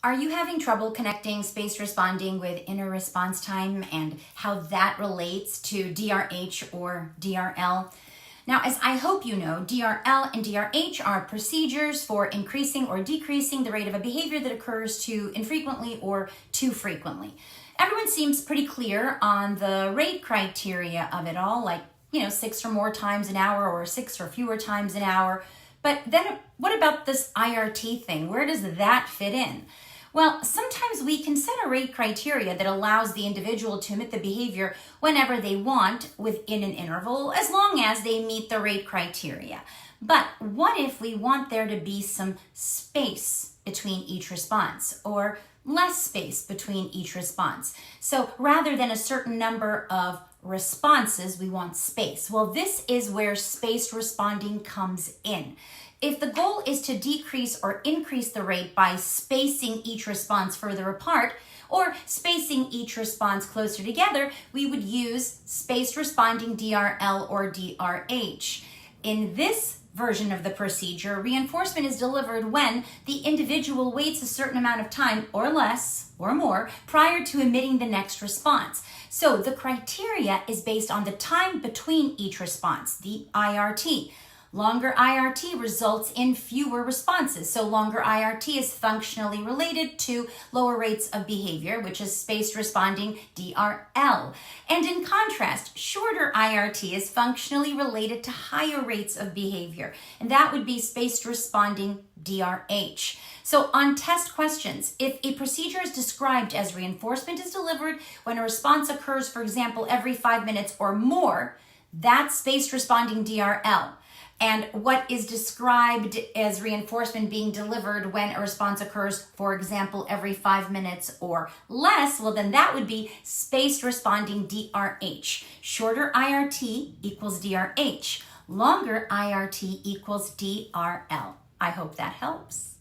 Are you having trouble connecting spaced responding with inner response time and how that relates to DRH or DRL? Now, as I hope you know, DRL and DRH are procedures for increasing or decreasing the rate of a behavior that occurs too infrequently or too frequently. Everyone seems pretty clear on the rate criteria of it all, like, 6 or more times an hour or 6 or fewer times an hour. But then what about this IRT thing? Where does that fit in? Well, sometimes we can set a rate criteria that allows the individual to emit the behavior whenever they want within an interval, as long as they meet the rate criteria. But what if we want there to be some space between each response, or less space between each response? So rather than a certain number of responses, we want space. Well, this is where spaced responding comes in. If the goal is to decrease or increase the rate by spacing each response further apart or spacing each response closer together, we would use spaced responding DRL or DRH. In this version of the procedure, reinforcement is delivered when the individual waits a certain amount of time or less or more prior to emitting the next response. So the criteria is based on the time between each response, the IRT. Longer IRT results in fewer responses. So longer IRT is functionally related to lower rates of behavior, which is spaced responding DRL. And in contrast, shorter IRT is functionally related to higher rates of behavior, and that would be spaced responding DRH. So on test questions, if a procedure is described as reinforcement is delivered when a response occurs, for example, every 5 minutes or more, that's spaced responding DRL. And what is described as reinforcement being delivered when a response occurs, for example, every 5 minutes or less, well, then that would be spaced responding DRH. Shorter IRT equals DRH. Longer IRT equals DRL. I hope that helps.